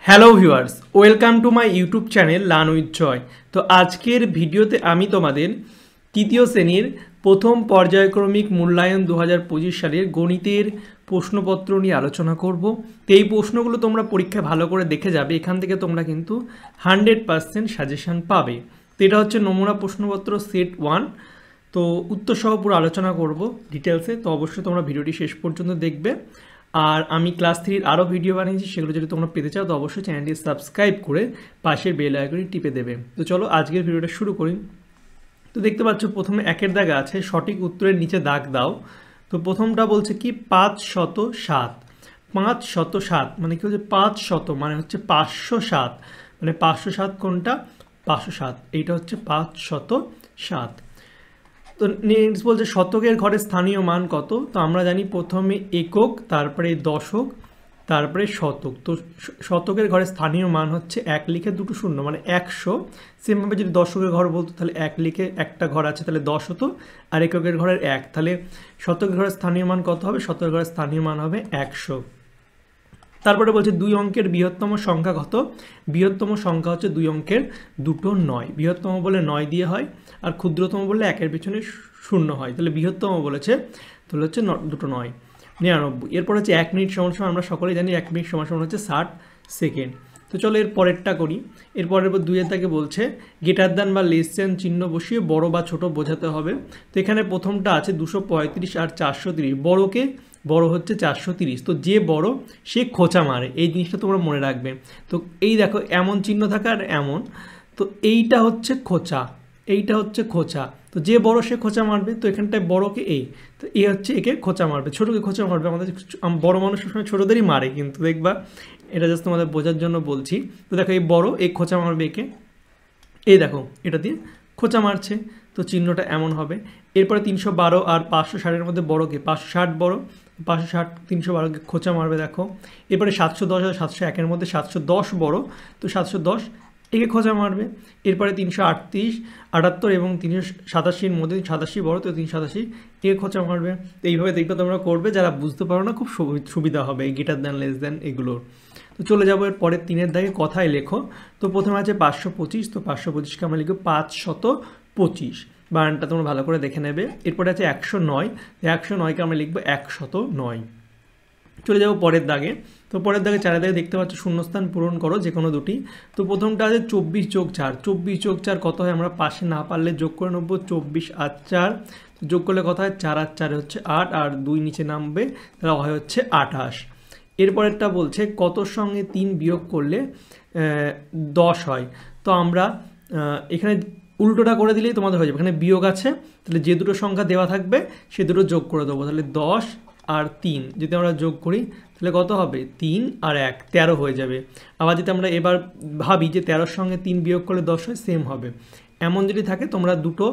Hello viewers, welcome to my YouTube channel learn with Joy. তো আজকের ভিডিওতে আমি তোমাদের তৃতীয় শ্রেণীর প্রথম পর্যায়ক্রমিক মূল্যায়ন 2025 সালের গণিতের প্রশ্নপত্র নিয়ে আলোচনা করব। তো এই প্রশ্নগুলো তোমরা পরীক্ষায় ভালো করে দেখে যাবে, এখান থেকে তোমরা কিন্তু 100% সাজেশান পাবে। তো এটা হচ্ছে নমুনা প্রশ্নপত্র সেট 1। তো উত্তর সহ পুরো আলোচনা করব ডিটেলসে, তো অবশ্যই তোমরা ভিডিওটি শেষ পর্যন্ত দেখবে। আর আমি ক্লাস 3 আরও ভিডিও বানিয়েছি, সেগুলো যদি তোমরা পেতে চাও তো অবশ্যই চ্যানেলটি সাবস্ক্রাইব করে পাশের বেল আইকনটি টিপে দেবে। তো চলো আজকের ভিডিওটা শুরু করি। তো দেখতে পাচ্ছ প্রথমে একের দাগে আছে সঠিক উত্তরের নিচে দাগ দাও। তো প্রথমটা বলছে কি 507। 507 মানে কি হচ্ছে 500 মানে হচ্ছে 507, মানে 507 কোনটা 507, এইটা হচ্ছে 507। তো নেক্সট বলছে শতকের ঘরে স্থানীয় মান কত। তো আমরা জানি প্রথমে একক, তারপরে দশক, তারপরে শতক। তো শতকের ঘরে স্থানীয় মান হচ্ছে 1 লিখে 2 শূন্য মানে 100। সেমভাবে যদি দশকের ঘর বলতো তাহলে 1 লিখে একটা ঘর আছে তাহলে 10 হতো, আর এককের ঘরের 1, তাহলে শতকের ঘরের স্থানীয় মান কত হবে, শতকের ঘরের স্থানীয় মান হবে 100। তারপরে বলছে 2 অঙ্কের বৃহত্তম সংখ্যা কত। বৃহত্তম সংখ্যা হচ্ছে 2 অঙ্কের দুটো 9। বৃহত্তম বলে 9 দিয়ে হয়, আর ক্ষুদ্রতম বললে 1-এর পিছনে 0 হয়, তাহলে বৃহত্তম বলেছে তাহলে হচ্ছে দুটো 9, 99। এরপর হচ্ছে 1 মিনিট সমান সমান, আমরা সকলেই জানি 1 মিনিট সমান সমান হচ্ছে 60 সেকেন্ড। তো চলো এর পরেরটা করি। এরপরের 2-এর দাগে বলছে গ্রেটার দ্যান বা লেস দ্যান চিহ্ন বসিয়ে বড় বা ছোট বোঝাতে হবে। তো এখানে প্রথমটা আছে 235 আর 430। বড়কে বড় হচ্ছে 430, তো যে বড় সে খোঁচা মারে, এই জিনিসটা তোমরা মনে রাখবে। তো এই দেখো এমন চিহ্ন থাকে আর এমন, তো এইটা হচ্ছে খোঁচা, এইটা হচ্ছে খোঁচা। তো যে বড় সে খোঁচা মারবে, তো এখানটায় বড়কে এই, তো এ হচ্ছে একে খোঁচা মারবে, ছোটোকে খোঁচা মারবে। আমাদের বড় মানুষ সবসময় ছোটোদেরই মারে, কিন্তু দেখবা এটা জাস্ট তোমাদের বোঝার জন্য বলছি। তো দেখো এই বড় এই খোঁচা মারবে একে, এই দেখো এটা দিয়ে খোঁচা মারছে, তো চিহ্নটা এমন হবে। এরপরে 312 আর 560-এর মধ্যে বড়কে 560 বড়, 560 312-কে খোঁচা মারবে দেখো। এরপরে 710 আর 701-এর মধ্যে 710 বড়, তো 710 একে খোঁচা মারবে। এরপরে 338, 78 এবং 387-র মধ্যে 87 বড়, তো 387 একে খোঁচা মারবে। তো এইভাবে দেখবে তোমরা করবে, যারা বুঝতে পারো না খুব সুবিধা হবে এই গ্রেটার দ্যান লেস দ্যান এগুলোর। তো চলে যাবো এর পরের 3-এর দাগে কথায় লেখো। তো প্রথমে আছে 525, তো 525-কে আমরা লিখবো 525, বানানটা তোমরা ভালো করে দেখে নেবে। এরপরে আছে 109, 109-কে আমরা লিখবো 109। চলে যাবো পরের দাগে। তো পরের দাগে 4-এর দাগে দেখতে পাচ্ছ শূন্যস্থান পূরণ করো যে কোনো দুটি। তো প্রথমটা আছে 24 যোগ 4। 24 যোগ 4 কত হয়, আমরা পাশে না পারলে যোগ করে নেবো। 24 আর 4 যোগ করলে কত হয়, 4 আর 4 হচ্ছে 8, আর 2 নিচে নামবে, তাহলে হয় হচ্ছে 28। এরপরেরটা বলছে কতর সঙ্গে 3 বিয়োগ করলে 10 হয়। তো আমরা এখানে উল্টোটা করে দিলেই তোমাদের হয়ে যাবে। এখানে বিয়োগ আছে, তাহলে যে দুটো সংখ্যা দেওয়া থাকবে সে দুটো যোগ করে দেবো। তাহলে 10 আর 3 যদি আমরা যোগ করি তাহলে কত হবে, 3 আর 1 13 হয়ে যাবে। আবার যদি আমরা এবার ভাবি যে 13-র সঙ্গে 3 বিয়োগ করলে 10 হয়, সেম হবে। এমন যদি থাকে তোমরা দুটো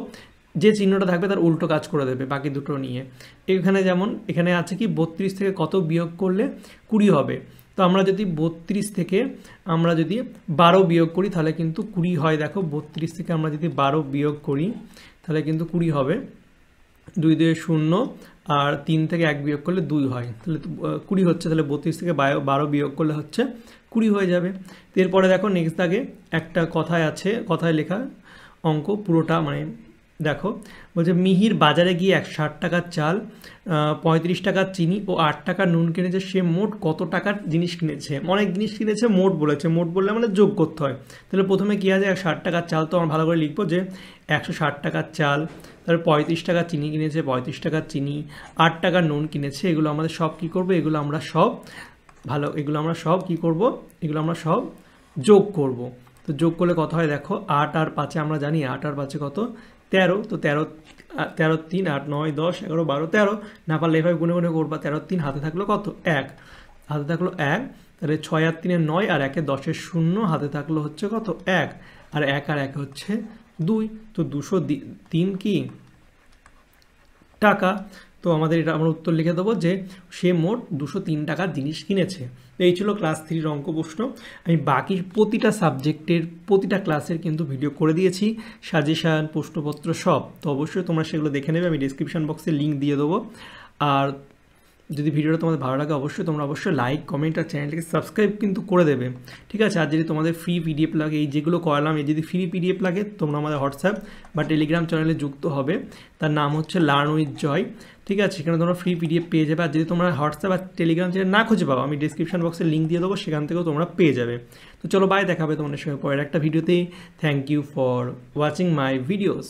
যে চিহ্নটা থাকবে তার উল্টো কাজ করে দেবে বাকি দুটো নিয়ে। এখানে যেমন এখানে আছে কি 32 থেকে কত বিয়োগ করলে 20 হবে। তো আমরা যদি 32 থেকে আমরা যদি 12 বিয়োগ করি তাহলে কিন্তু 20 হয়। দেখো 32 থেকে আমরা যদি 12 বিয়োগ করি তাহলে কিন্তু 20 হবে। 2 2 0, আর 3 থেকে 1 বিয়োগ করলে 2 হয়, তাহলে 20 হচ্ছে। তাহলে 32 থেকে 12 বিয়োগ করলে হচ্ছে 20 হয়ে যাবে। এরপরে দেখো নেক্সট দাগে একটা কথায় আছে, কথায় লেখা অঙ্ক পুরোটা মানে দেখো বলছে মিহির বাজারে গিয়ে 160 টাকার চাল, 35 টাকার চিনি ও 8 টাকার নুন কিনেছে। সে মোট কত টাকার জিনিস কিনেছে, অনেক জিনিস কিনেছে, মোট বলেছে। মোট বললে মানে যোগ করতে হয়। তাহলে প্রথমে কী আছে, 60 টাকার চাল, তো আমরা ভালো করে লিখবো যে 160 টাকার চাল, তারপর 35 টাকার চিনি কিনেছে, 35 টাকার চিনি, 8 টাকার নুন কিনেছে। এগুলো আমাদের সব কী করবো, এগুলো আমরা সব কী করবো, এগুলো আমরা সব যোগ করব। তো যোগ করলে কত হয় দেখো, 8 আর 5-এ আমরা জানি 8 আর 5-এ কত 13, তো 13 3 8 9 10 11 12 13, না পারলে এভাবে গুনে গুনে করবা। 13 3 হাতে থাকলো কত 1, হাতে থাকলো 1, তাহলে 6 আর 3 9, আর 1 10 0, হাতে থাকলো হচ্ছে কত 1, আর 1 আর 1 হচ্ছে 2, তো 203 কি টাকা। তো আমাদের এটা আমরা উত্তর লিখে দেবো যে সে মোট 203 টাকার জিনিস কিনেছে। তো এই ছিল ক্লাস 3-র অঙ্ক প্রশ্ন। আমি বাকি প্রতিটা সাবজেক্টের প্রতিটা ক্লাসের কিন্তু ভিডিও করে দিয়েছি, সাজেশান প্রশ্নপত্র সব। তো অবশ্যই তোমরা সেগুলো দেখে নেবে, আমি ডিসক্রিপশান বক্সে লিঙ্ক দিয়ে দেবো। আর যদি ভিডিওটা তোমাদের ভালো লাগে অবশ্যই তোমরা লাইক কমেন্ট আর চ্যানেলটাকে সাবস্ক্রাইব কিন্তু করে দেবে, ঠিক আছে। আর যদি তোমাদের ফ্রি পিডিএফ লাগে, এই যেগুলো করালাম এই যদি ফ্রি পিডিএফ লাগে তোমরা আমাদের হোয়াটসঅ্যাপ বা টেলিগ্রাম চ্যানেলে যুক্ত হবে, তার নাম হচ্ছে লার্ন উইথ জয়, ঠিক আছে। সেখানে তোমরা ফ্রি পিডিএফ পেয়ে যাবে। আর যদি তোমরা হোয়াটসঅ্যাপ আর টেলিগ্রাম চ্যানেল না খুঁজে পাও, আমি ডিসক্রিপশন বক্সে লিঙ্ক দিয়ে দেবো, সেখান থেকেও তোমরা পেয়ে যাবে। তো চলো বাই, দেখাবে তোমাদের সঙ্গে পরের একটা ভিডিওতেই। Thank you for watching my videos.